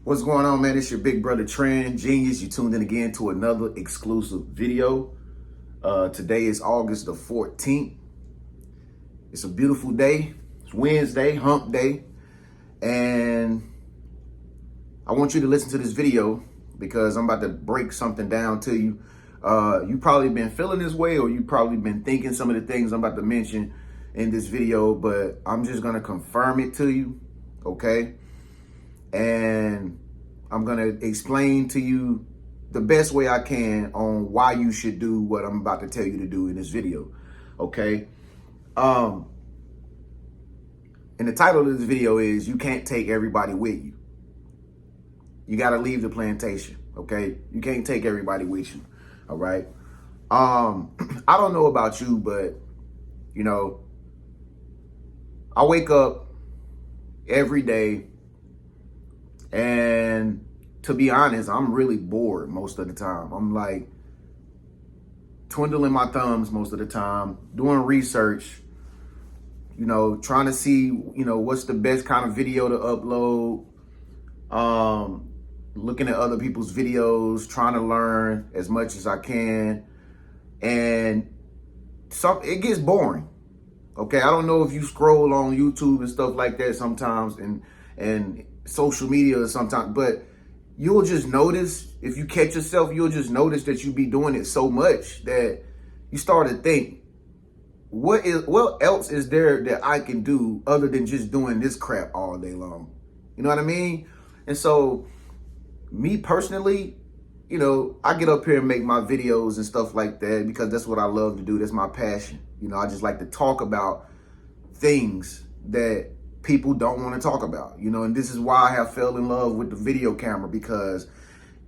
What's going on, man? It's your big brother Trend Genius. You tuned in again to another exclusive video. Today is August the 14th. It's a beautiful day. It's Wednesday, hump day. And I want you to listen to this video because I'm about to break something down to you. You probably been feeling this way, or you probably been thinking some of the things I'm about to mention in this video, but I'm just going to confirm it to you, okay? And I'm going to explain to you the best way I can on why you should do what I'm about to tell you to do in this video, okay? And the title of this video is, you can't take everybody with you. You got to leave the plantation, okay? You can't take everybody with you, all right? I don't know about you, but, you know, I wake up every day, and to be honest, I'm really bored most of the time. I'm like twiddling my thumbs most of the time, doing research, you know, trying to see, you know, what's the best kind of video to upload, looking at other people's videos, trying to learn as much as I can. And it gets boring. Okay, I don't know if you scroll on YouTube and stuff like that sometimes, and social media sometimes, but you'll just notice, if you catch yourself, you'll just notice that you be doing it so much that you start to think, what else is there that I can do other than just doing this crap all day long? You know what I mean? And so, me personally, you know, I get up here and make my videos and stuff like that because that's what I love to do. That's my passion. You know, I just like to talk about things that people don't want to talk about, you know, and this is why I have fell in love with the video camera, because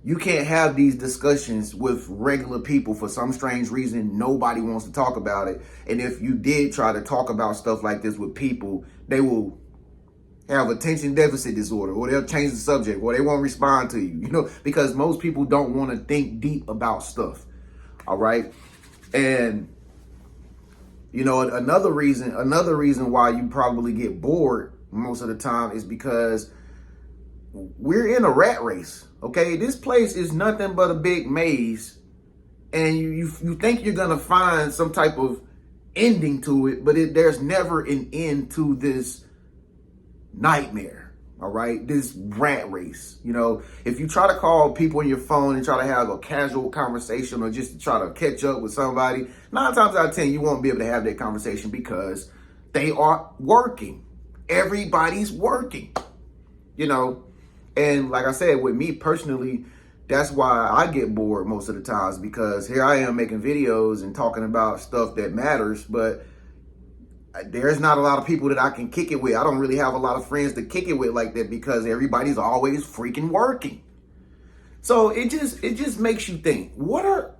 you can't have these discussions with regular people. For some strange reason, nobody wants to talk about it. And if you did try to talk about stuff like this with people, they will have attention deficit disorder, or they'll change the subject, or they won't respond to you, you know, because most people don't want to think deep about stuff. All right. And you know, another reason why you probably get bored most of the time is because we're in a rat race. Okay, this place is nothing but a big maze, and you think you're gonna find some type of ending to it, but there's never an end to this nightmare. All right, this rat race. You know, if you try to call people on your phone and try to have a casual conversation, or just to try to catch up with somebody, 9 times out of 10, you won't be able to have that conversation because they are working. Everybody's working, you know. And like I said, with me personally, that's why I get bored most of the times, because here I am making videos and talking about stuff that matters, but there's not a lot of people that I can kick it with. I don't really have a lot of friends to kick it with like that because everybody's always freaking working. So it just makes you think, what are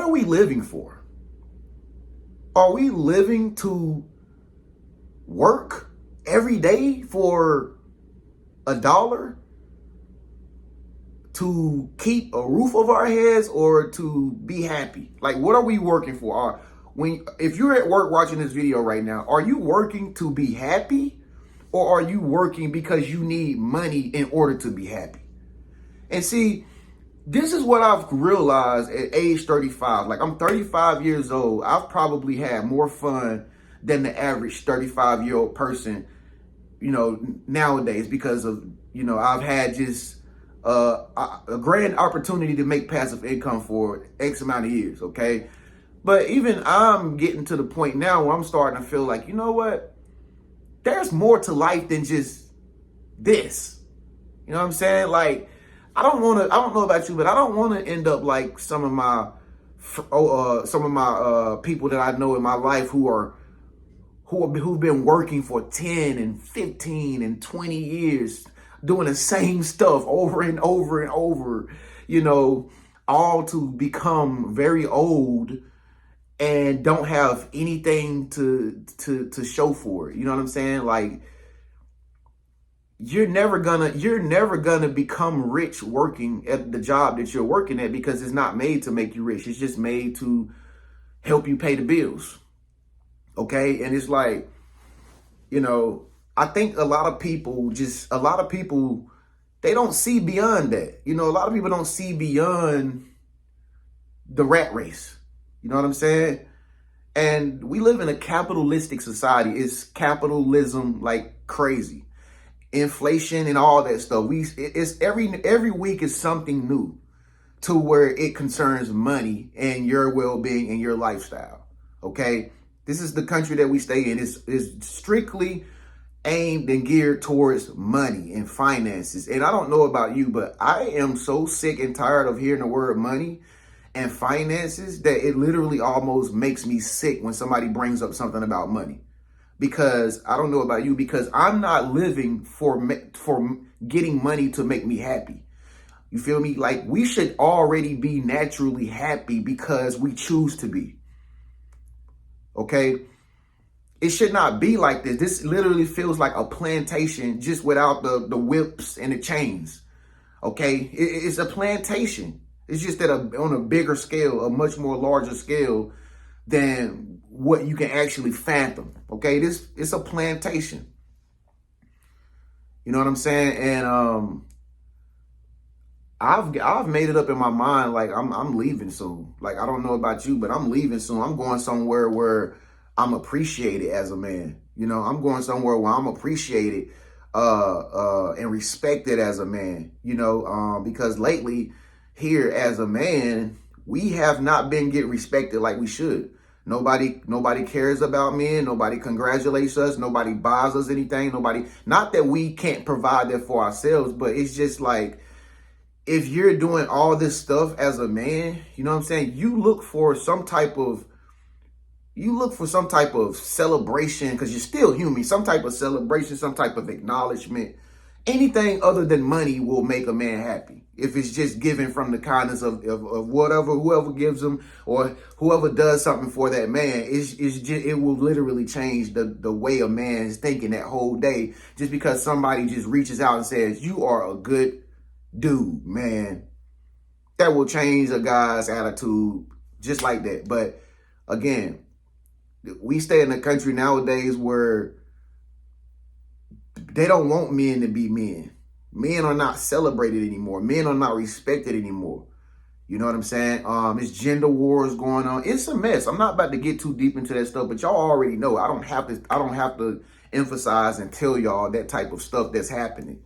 we living for? Are we living to work every day for $1 to keep a roof over our heads, or to be happy? Like, what are we working for? If you're at work watching this video right now, are you working to be happy, or are you working because you need money in order to be happy? And see, this is what I've realized at age 35. Like, I'm 35 years old. I've probably had more fun than the average 35-year-old person, you know, nowadays, because of, you know, I've had just a grand opportunity to make passive income for X amount of years, okay? But even I'm getting to the point now where I'm starting to feel like, you know what? There's more to life than just this. You know what I'm saying? Like, I don't know about you, but I don't want to end up like some of my people that I know in my life who've been working for 10 and 15 and 20 years, doing the same stuff over and over and over, you know, all to become very old and don't have anything to show for it. You know what I'm saying? Like, you're never gonna become rich working at the job that you're working at, because it's not made to make you rich. It's just made to help you pay the bills. Okay? And it's like, you know, I think a lot of people they don't see beyond that. You know, a lot of people don't see beyond the rat race. You know what I'm saying? And we live in a capitalistic society. It's capitalism like crazy. Inflation and all that stuff. It's every week is something new to where it concerns money and your well-being and your lifestyle. Okay? This is the country that we stay in. It's strictly aimed and geared towards money and finances. And I don't know about you, but I am so sick and tired of hearing the word money and finances that it literally almost makes me sick when somebody brings up something about money. Because I don't know about you, because I'm not living for getting money to make me happy. You feel me? Like, we should already be naturally happy because we choose to be. Okay? It should not be like this. This literally feels like a plantation just without the whips and the chains. Okay? It's a plantation. It's just that on a bigger scale, a much more larger scale than what you can actually fathom. Okay? It's a plantation. You know what I'm saying? And I've made it up in my mind, like I'm leaving soon. Like, I don't know about you, but I'm leaving soon. I'm going somewhere where I'm appreciated as a man. You know, I'm going somewhere where I'm appreciated and respected as a man, you know, because lately here as a man, we have not been get respected like we should. Nobody cares about men. Nobody congratulates us. Nobody buys us anything. Not that we can't provide that for ourselves, but it's just like, if you're doing all this stuff as a man, you know what I'm saying? You look for some type of celebration, because you're still human, some type of celebration, some type of acknowledgement. Anything other than money will make a man happy. If it's just given from the kindness of whoever gives them, or whoever does something for that man, it will literally change the way a man is thinking that whole day, just because somebody just reaches out and says, you are a good dude, man. That will change a guy's attitude just like that. But again, we stay in a country nowadays where they don't want men to be men. Men are not celebrated anymore. Men are not respected anymore. You know what I'm saying? It's gender wars going on. It's a mess. I'm not about to get too deep into that stuff, but y'all already know. I don't have to emphasize and tell y'all that type of stuff that's happening.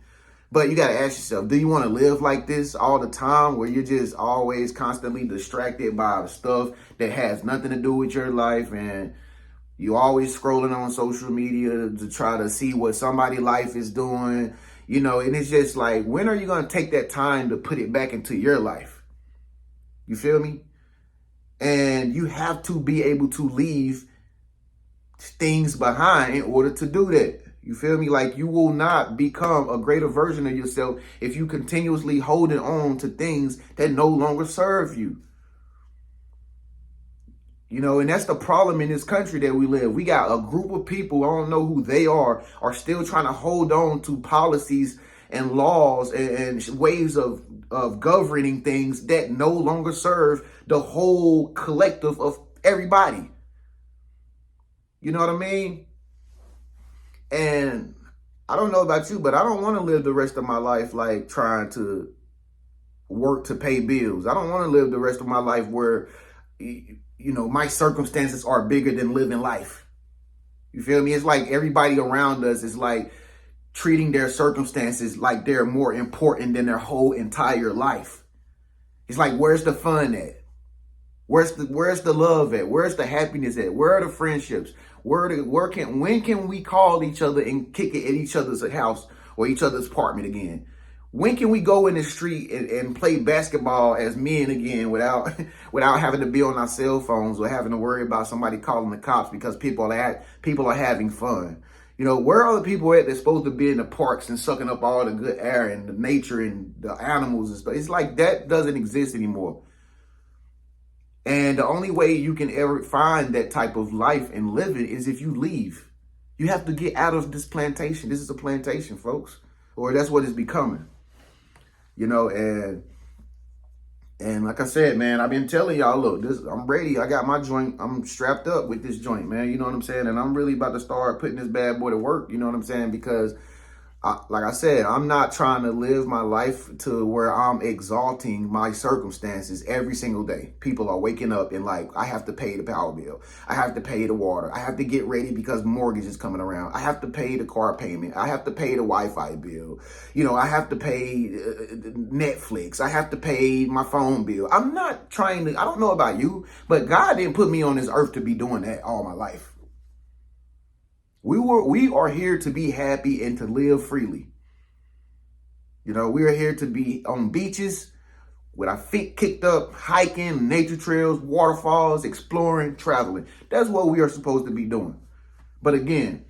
But you got to ask yourself, do you want to live like this all the time, where you're just always constantly distracted by stuff that has nothing to do with your life, and you always scrolling on social media to try to see what somebody's life is doing, you know? And it's just like, when are you going to take that time to put it back into your life? You feel me? And you have to be able to leave things behind in order to do that. You feel me? Like, you will not become a greater version of yourself if you continuously holding on to things that no longer serve you. You know, and that's the problem in this country that we live. We got a group of people, I don't know who they are still trying to hold on to policies and laws and ways of governing things that no longer serve the whole collective of everybody. You know what I mean? And I don't know about you, but I don't want to live the rest of my life like trying to work to pay bills. I don't want to live the rest of my life where, you know, my circumstances are bigger than living life. You feel me? It's like everybody around us is like treating their circumstances like they're more important than their whole entire life. It's like, where's the fun at? Where's the love at? Where's the happiness at? Where are the friendships? When can we call each other and kick it at each other's house or each other's apartment again? When can we go in the street and play basketball as men again without having to be on our cell phones or having to worry about somebody calling the cops because people are having fun? You know, where are the people at that's supposed to be in the parks and sucking up all the good air and the nature and the animals and stuff? It's like that doesn't exist anymore. And the only way you can ever find that type of life and live it is if you leave. You have to get out of this plantation. This is a plantation, folks, or that's what it's becoming. You know, and like I said, man, I've been telling y'all, look, I'm ready. I got my joint. I'm strapped up with this joint, man. You know what I'm saying? And I'm really about to start putting this bad boy to work. You know what I'm saying? Because Like I said, I'm not trying to live my life to where I'm exalting my circumstances every single day. People are waking up and like, I have to pay the power bill. I have to pay the water. I have to get ready because mortgage is coming around. I have to pay the car payment. I have to pay the Wi-Fi bill. You know, I have to pay Netflix. I have to pay my phone bill. I'm not trying to, I don't know about you, but God didn't put me on this earth to be doing that all my life. We are here to be happy and to live freely. You know, we are here to be on beaches with our feet kicked up, hiking, nature trails, waterfalls, exploring, traveling. That's what we are supposed to be doing. But again,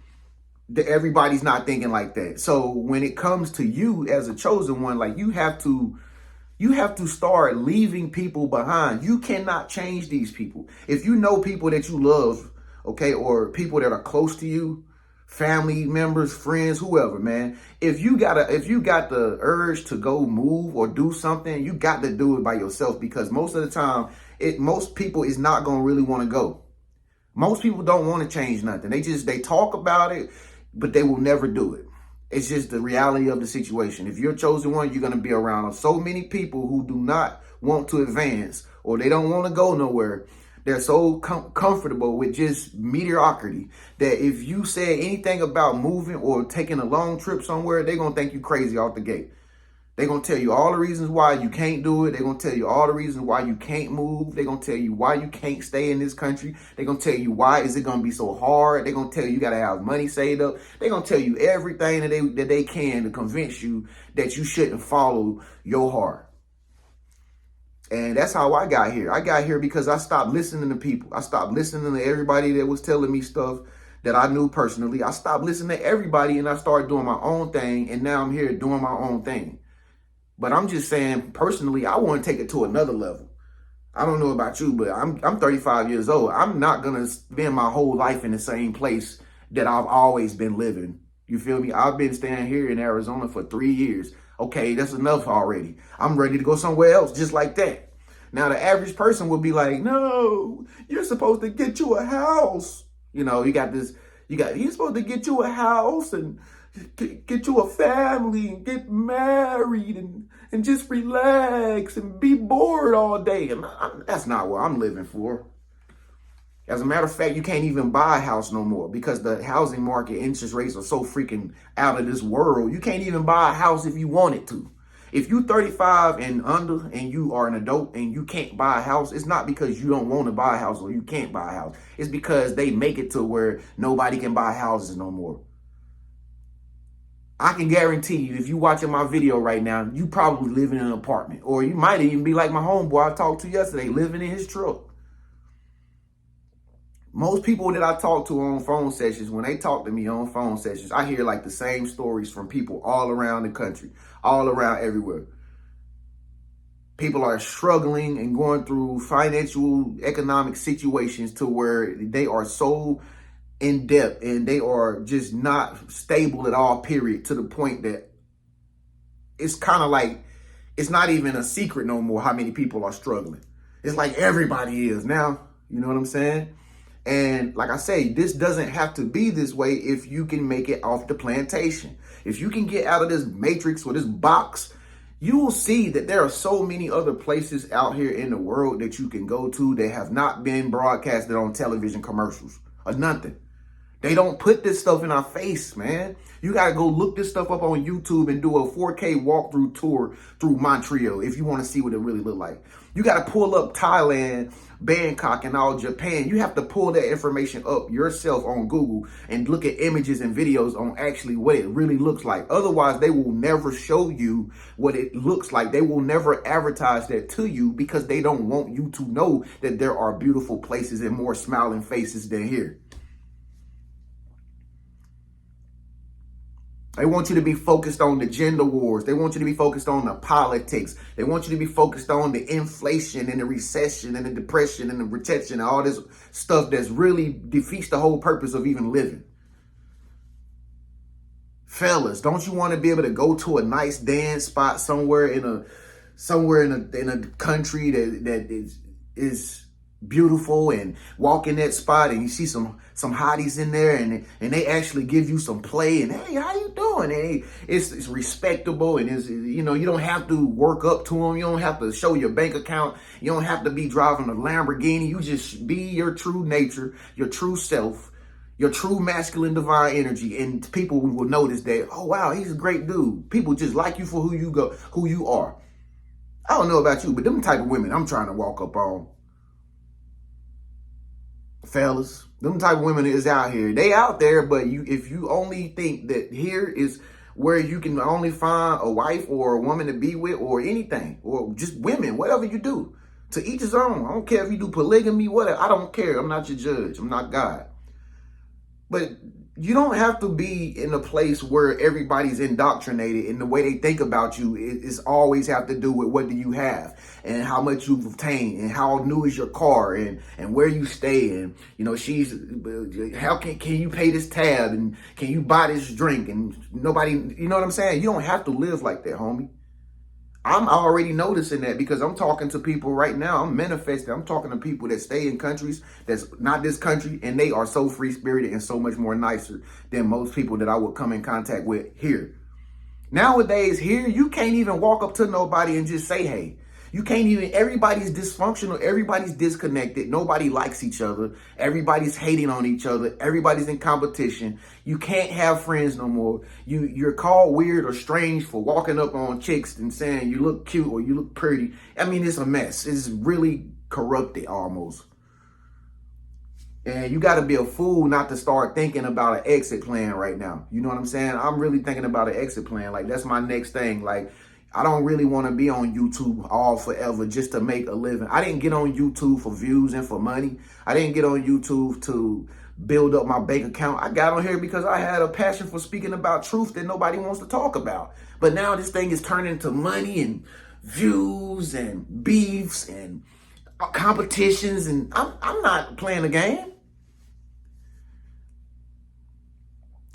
everybody's not thinking like that. So when it comes to you as a chosen one, like you have to start leaving people behind. You cannot change these people. If you know people that you love, okay, or people that are close to you, family members, friends, whoever, man, if you got the urge to go move or do something, you got to do it by yourself, because most of the time, most people is not going to really want to go. Most people don't want to change nothing. They talk about it, but they will never do it. It's just the reality of the situation. If you're a chosen one, you're going to be around so many people who do not want to advance, or they don't want to go nowhere. They're so comfortable with just mediocrity that if you say anything about moving or taking a long trip somewhere, they're going to think you crazy off the gate. They're going to tell you all the reasons why you can't do it. They're going to tell you all the reasons why you can't move. They're going to tell you why you can't stay in this country. They're going to tell you why is it going to be so hard. They're going to tell you got to have money saved up. They're going to tell you everything that they can to convince you that you shouldn't follow your heart. And that's how I got here. I got here because I stopped listening to people. I stopped listening to everybody that was telling me stuff that I knew personally. I stopped listening to everybody and I started doing my own thing. And now I'm here doing my own thing. But I'm just saying, personally, I want to take it to another level. I don't know about you, but I'm 35 years old. I'm not going to spend my whole life in the same place that I've always been living. You feel me? I've been staying here in Arizona for 3 years. Okay, that's enough already. I'm ready to go somewhere else just like that. Now, the average person would be like, no, you're supposed to get you a house. You know, you're supposed to get you a house and get you a family and get married and just relax and be bored all day. And that's not what I'm living for. As a matter of fact, you can't even buy a house no more because the housing market interest rates are so freaking out of this world. You can't even buy a house if you wanted to. If you're 35 and under and you are an adult and you can't buy a house, it's not because you don't want to buy a house or you can't buy a house. It's because they make it to where nobody can buy houses no more. I can guarantee you, if you're watching my video right now, you probably live in an apartment. Or you might even be like my homeboy I talked to yesterday, living in his truck. Most people that I talk to on phone sessions, when they talk to me on phone sessions, I hear like the same stories from people all around the country, all around everywhere. People are struggling and going through financial, economic situations to where they are so in depth and they are just not stable at all, period, to the point that it's kind of like it's not even a secret no more how many people are struggling. It's like everybody is now, you know what I'm saying? And like I say, this doesn't have to be this way if you can make it off the plantation. If you can get out of this matrix or this box, you will see that there are so many other places out here in the world that you can go to that have not been broadcasted on television commercials or nothing. They don't put this stuff in our face, man. You got to go look this stuff up on YouTube and do a 4K walkthrough tour through Montreal if you want to see what it really look like. You got to pull up Thailand, Bangkok, and all Japan. You have to pull that information up yourself on Google and look at images and videos on actually what it really looks like. Otherwise, they will never show you what it looks like. They will never advertise that to you because they don't want you to know that there are beautiful places and more smiling faces than here. They want you to be focused on the gender wars. They want you to be focused on the politics. They want you to be focused on the inflation and the recession and the depression and the recession and all this stuff that's really defeats the whole purpose of even living. Fellas, don't you want to be able to go to a nice dance spot somewhere in a country that is beautiful and walk in that spot and you see some hotties in there and they actually give you some play and hey, how you doing? And hey, it's respectable and it's, you know, you don't have to work up to them. You don't have to show your bank account. You don't have to be driving a Lamborghini. You just be your true nature, your true self, your true masculine divine energy, and people will notice that, oh wow, he's a great dude. People just like you for who you are. I don't know about you, but them type of women I'm trying to walk up on. Fellas, them type of women is out here. They out there, but if you only think that here is where you can only find a wife or a woman to be with or anything, or just women, whatever you do, to each his own. I don't care if you do polygamy, whatever. I don't care. I'm not your judge. I'm not God. But you don't have to be in a place where everybody's indoctrinated and the way they think about you is always have to do with what do you have and how much you've obtained and how new is your car and where you stay and, you know, how can you pay this tab and can you buy this drink and nobody, you know what I'm saying? You don't have to live like that, homie. I'm already noticing that because I'm talking to people right now. I'm manifesting. I'm talking to people that stay in countries that's not this country, and they are so free-spirited and so much more nicer than most people that I would come in contact with here. Nowadays, here, you can't even walk up to nobody and just say, hey. You can't even, everybody's dysfunctional, everybody's disconnected, nobody likes each other, everybody's hating on each other, everybody's in competition. You can't have friends no more. You're called weird or strange for walking up on chicks and saying you look cute or you look pretty. I mean, it's a mess. It's really corrupted almost. And you got to be a fool not to start thinking about an exit plan right now. You know what I'm saying? I'm really thinking about an exit plan. Like, that's my next thing. Like, I don't really want to be on YouTube all forever just to make a living. I didn't get on YouTube for views and for money. I didn't get on YouTube to build up my bank account. I got on here because I had a passion for speaking about truth that nobody wants to talk about. But now this thing is turning to money and views and beefs and competitions, and I'm not playing a game.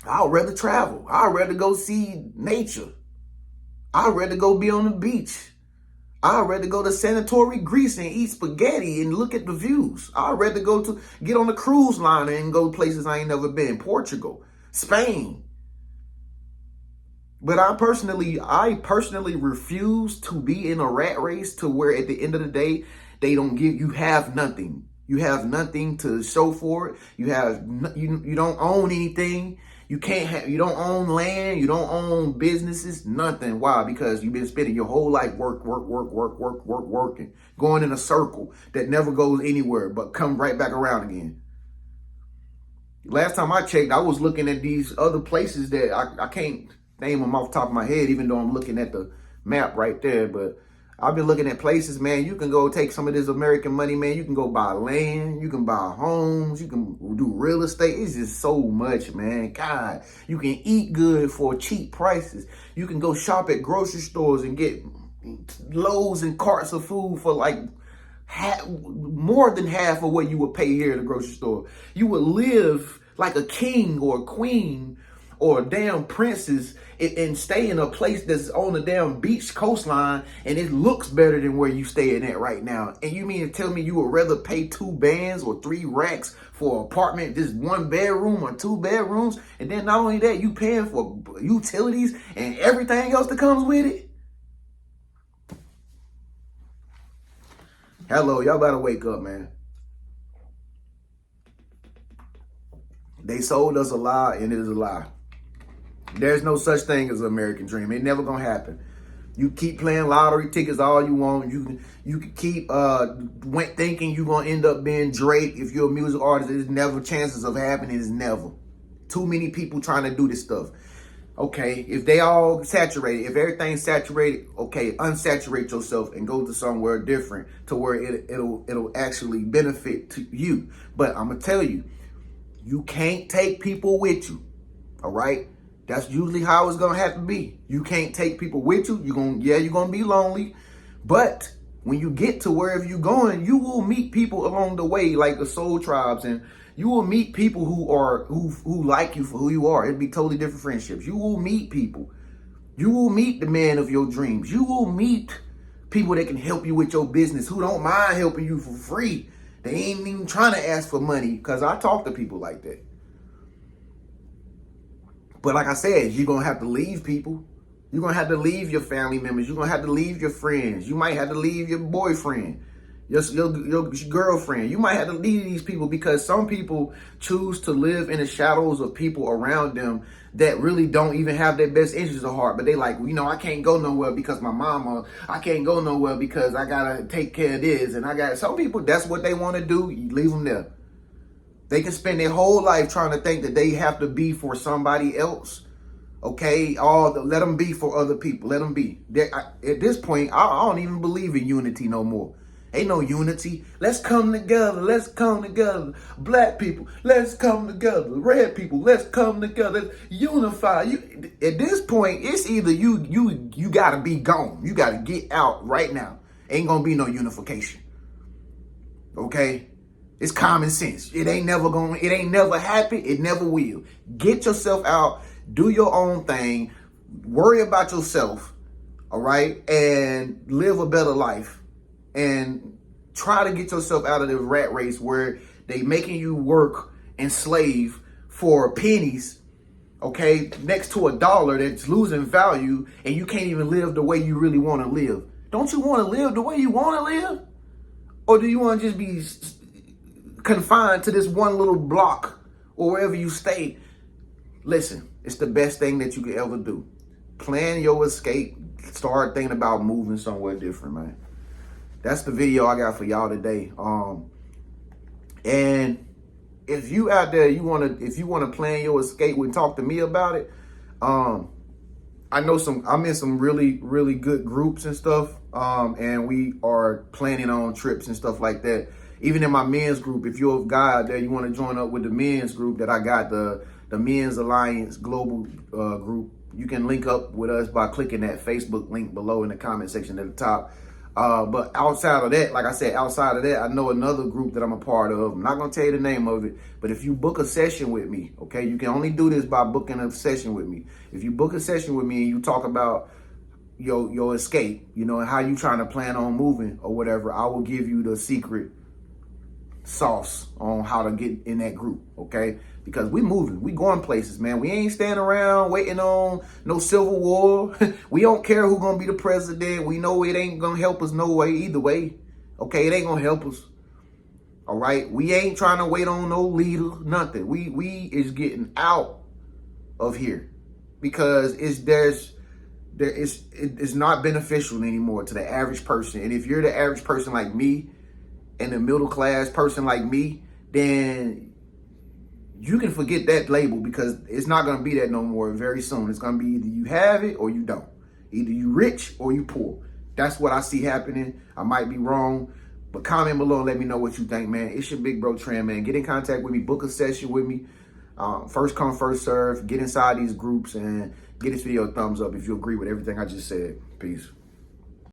I'd rather travel. I'd rather go see nature. I'd rather go be on the beach. I'd rather go to Santorini, Greece and eat spaghetti and look at the views. I'd rather get on a cruise liner and go places I ain't never been. Portugal, Spain. But I personally refuse to be in a rat race to where at the end of the day, you have nothing. You have nothing to show for it. You don't own anything. You don't own land, you don't own businesses, nothing. Why? Because you've been spending your whole life working, going in a circle that never goes anywhere but come right back around again. Last time I checked, I was looking at these other places that I can't name them off the top of my head, even though I'm looking at the map right there, but I've been looking at places, man. You can go take some of this American money, man. You can go buy land. You can buy homes. You can do real estate. It's just so much, man. God, you can eat good for cheap prices. You can go shop at grocery stores and get loads and carts of food for like more than half of what you would pay here at the grocery store. You would live like a king or a queen or a damn princess and stay in a place that's on the damn beach coastline and it looks better than where you staying at right now. And you mean to tell me you would rather pay 2 bands or 3 racks for an apartment, just 1 bedroom or 2 bedrooms? And then not only that, you paying for utilities and everything else that comes with it? Hello, y'all better wake up, man. They sold us a lie and it is a lie. There's no such thing as an American dream. It never gonna happen. You keep playing lottery tickets all you want. You can keep thinking you're gonna end up being Drake if you're a music artist. There's never chances of happening. It's never. Too many people trying to do this stuff. Okay, if they all saturated, if everything's saturated, okay, unsaturate yourself and go to somewhere different to where it'll actually benefit to you. But I'm gonna tell you, you can't take people with you. All right. That's usually how it's going to have to be. You can't take people with you. You're going to be lonely. But when you get to wherever you're going, you will meet people along the way, like the soul tribes, and you will meet people who like you for who you are. It'll be totally different friendships. You will meet people. You will meet the man of your dreams. You will meet people that can help you with your business, who don't mind helping you for free. They ain't even trying to ask for money, because I talk to people like that. But like I said, you're going to have to leave people. You're going to have to leave your family members. You're going to have to leave your friends. You might have to leave your boyfriend, your girlfriend. You might have to leave these people, because some people choose to live in the shadows of people around them that really don't even have their best interests at heart. But they like, I can't go nowhere because my mama. I can't go nowhere because I got to take care of this. And some people, that's what they want to do. You leave them there. They can spend their whole life trying to think that they have to be for somebody else. Okay, let them be for other people. Let them be. At this point, I don't even believe in unity no more. Ain't no unity. Let's come together. Let's come together. Black people, let's come together. Red people, let's come together. Unify. At this point, it's either you gotta be gone. You gotta get out right now. Ain't gonna be no unification. Okay? It's common sense. It ain't never happen. It never will. Get yourself out. Do your own thing. Worry about yourself. All right? And live a better life. And try to get yourself out of this rat race where they making you work and slave for pennies, okay, next to $1 that's losing value, and you can't even live the way you really want to live. Don't you want to live the way you want to live? Or do you want to just be confined to this one little block or wherever you stay? Listen, it's the best thing that you could ever do. Plan your escape. Start thinking about moving somewhere different, man. That's the video I got for y'all today. And if you out there, if you wanna plan your escape and talk to me about it, I'm in some really, really good groups and stuff. And we are planning on trips and stuff like that. Even in my men's group, if you're a guy out there, you want to join up with the men's group that I got, the Men's Alliance Global group, you can link up with us by clicking that Facebook link below in the comment section at the top. But outside of that, like I said, I know another group that I'm a part of. I'm not going to tell you the name of it, but if you book a session with me, okay, you can only do this by booking a session with me. If you book a session with me and you talk about your escape, and how you trying to plan on moving or whatever, I will give you the secret sauce on how to get in that group, okay? Because we moving, we going places, man. We ain't standing around waiting on no civil war. We don't care who's gonna be the president. We know it ain't gonna help us no way, either way. Okay, it ain't gonna help us. All right, we ain't trying to wait on no leader, nothing. We is getting out of here because it's not beneficial anymore to the average person. And if you're the average person like me, and a middle class person like me, then you can forget that label, because it's not going to be that no more very soon. It's going to be either you have it or you don't. Either you rich or you poor. That's what I see happening. I might be wrong, but comment below and let me know what you think, man. It's your big bro Trend, man. Get in contact with me. Book a session with me. First come, first serve. Get inside these groups and get this video a thumbs up if you agree with everything I just said. Peace.